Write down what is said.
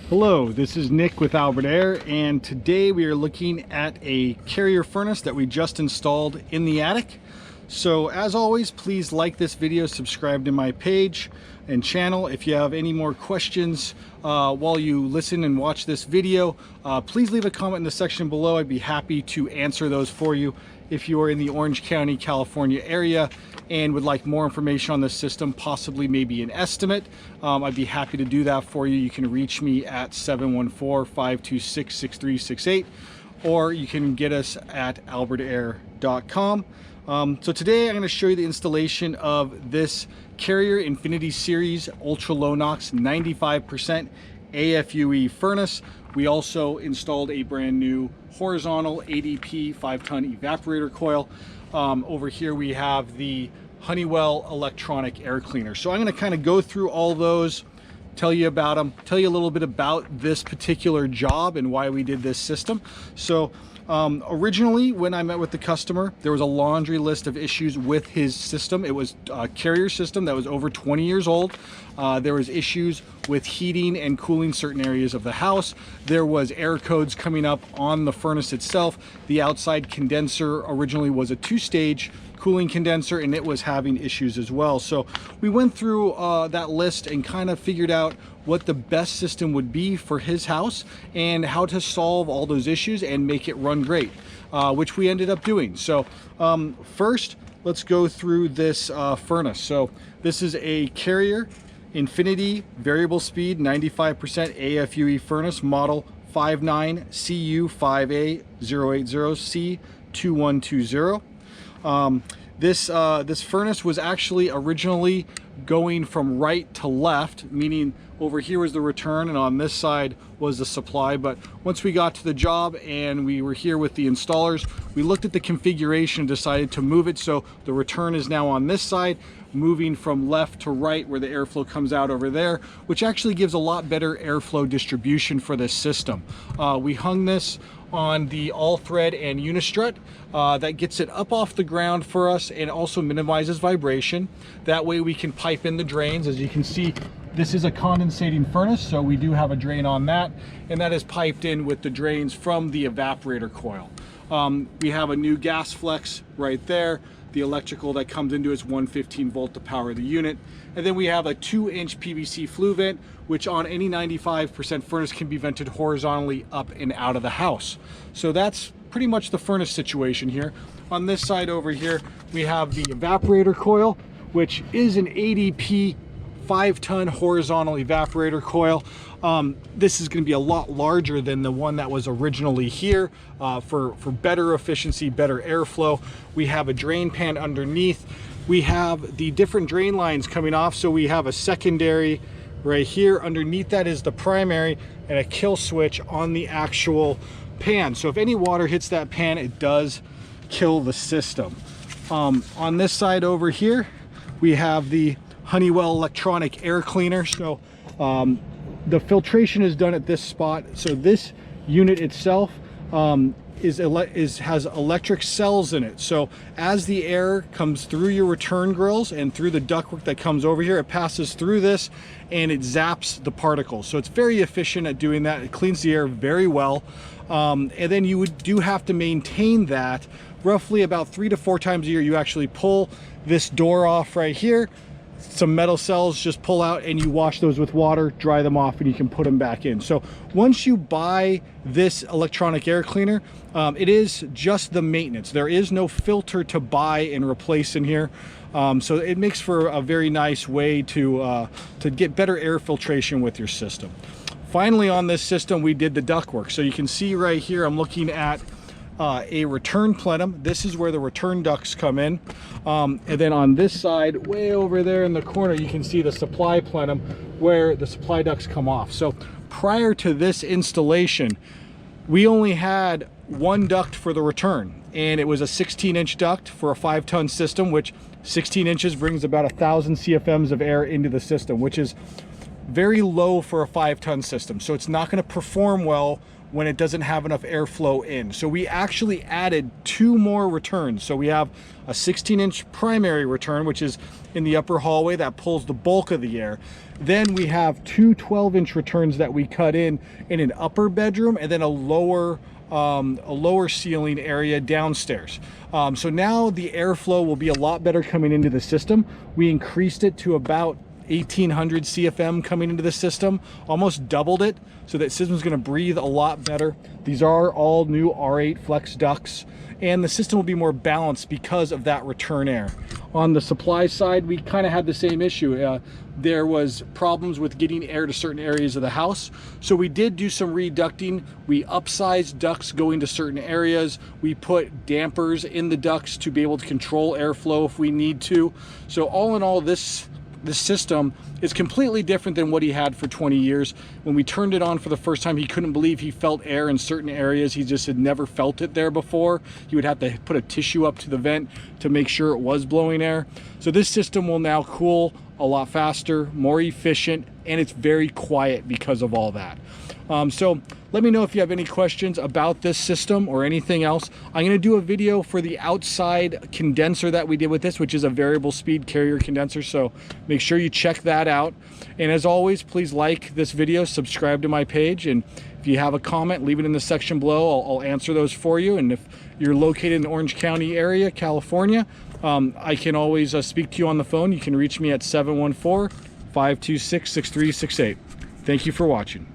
Hello, this is Nick with Albert Air, and today we are looking at a Carrier furnace that we just installed in the attic. So as always, please like this video, subscribe to my page and channel. If you have any more questions while you listen and watch this video, please leave a comment in the section below. I'd be happy to answer those for you. If you are in the Orange County, California area and would like more information on this system, possibly maybe an estimate, I'd be happy to do that for you. You can reach me at 714-526-6368, or you can get us at albertair.com. So today I'm going to show you the installation of this Carrier Infinity Series Ultra Low NOx 95% AFUE furnace. We also installed a brand new horizontal ADP 5-ton evaporator coil. Over here we have the Honeywell Electronic Air Cleaner. So I'm going to kind of go through all those, tell you about them, tell you a little bit about this particular job and why we did this system. So originally, when I met with the customer, there was a laundry list of issues with his system. It was a Carrier system that was over 20 years old. There was issues with heating and cooling certain areas of the house. There was error codes coming up on the furnace itself. The outside condenser originally was a 2-stage cooling condenser, and it was having issues as well. So we went through that list and kind of figured out what the best system would be for his house and how to solve all those issues and make it run great, which we ended up doing. So first, let's go through this furnace. So this is a Carrier Infinity variable speed 95% AFUE furnace, model 59CU5A080C2120. This furnace was actually originally going from right to left, meaning over here was the return and on this side was the supply. But once we got to the job and we were here with the installers, we looked at the configuration and decided to move it so the return is now on this side, moving from left to right where the airflow comes out over there, which actually gives a lot better airflow distribution for this system. We hung this on the all thread and unistrut. That gets it up off the ground for us and also minimizes vibration. That way we can pipe in the drains. As you can see, this is a condensating furnace, so we do have a drain on that, and that is piped in with the drains from the evaporator coil. We have a new gas flex right there. The electrical that comes into is 115 volt to power the unit. And then we have a 2-inch PVC flue vent, which on any 95% furnace can be vented horizontally up and out of the house. So that's pretty much the furnace situation here. On this side over here, we have the evaporator coil, which is an ADP 5-ton horizontal evaporator coil. This is going to be a lot larger than the one that was originally here for better efficiency, better airflow. We have a drain pan underneath. We have the different drain lines coming off. So we have a secondary right here. Underneath that is the primary and a kill switch on the actual pan. So if any water hits that pan, it does kill the system. On this side over here, we have the Honeywell Electronic Air Cleaner. So the filtration is done at this spot. So this unit itself has electric cells in it. So as the air comes through your return grills and through the ductwork that comes over here, it passes through this and it zaps the particles. So it's very efficient at doing that. It cleans the air very well. And then you do have to maintain that roughly about 3 to 4 times a year. You actually pull this door off right here. Some metal cells just pull out and you wash those with water, dry them off, and you can put them back in. So once you buy this electronic air cleaner, it is just the maintenance. There is no filter to buy and replace in here. So it makes for a very nice way to get better air filtration with your system. Finally, on this system, we did the ductwork. So you can see right here, I'm looking at a return plenum. This is where the return ducts come in. And then on this side, way over there in the corner, you can see the supply plenum where the supply ducts come off. So prior to this installation, we only had one duct for the return, and it was a 16-inch duct for a 5-ton system, which 16 inches brings about 1,000 CFMs of air into the system, which is very low for a 5-ton system. So it's not going to perform well when it doesn't have enough airflow in. So we actually added 2 more returns. So we have a 16-inch primary return, which is in the upper hallway that pulls the bulk of the air. Then we have two 12-inch returns that we cut in an upper bedroom, and then a lower ceiling area downstairs. So now the airflow will be a lot better coming into the system. We increased it to about 1800 CFM coming into the system, almost doubled it, so that system's going to breathe a lot better. These are all new R8 flex ducts, and the system will be more balanced because of that return air. On the supply side, we kind of had the same issue. There was problems with getting air to certain areas of the house, so we did do some reducting. We upsized ducts going to certain areas. We put dampers in the ducts to be able to control airflow if we need to. So all in all, this system is completely different than what he had for 20 years. When we turned it on for the first time, he couldn't believe he felt air in certain areas. He just had never felt it there before. He would have to put a tissue up to the vent to make sure it was blowing air. So this system will now cool a lot faster, more efficient, and it's very quiet because of all that. So let me know if you have any questions about this system or anything else. I'm going to do a video for the outside condenser that we did with this, which is a variable speed Carrier condenser, so make sure you check that out. And as always, please like this video, subscribe to my page, and if you have a comment, leave it in the section below. I'll answer those for you. And if you're located in the Orange County area, California, I can always speak to you on the phone. You can reach me at 714-526-6368. Thank you for watching.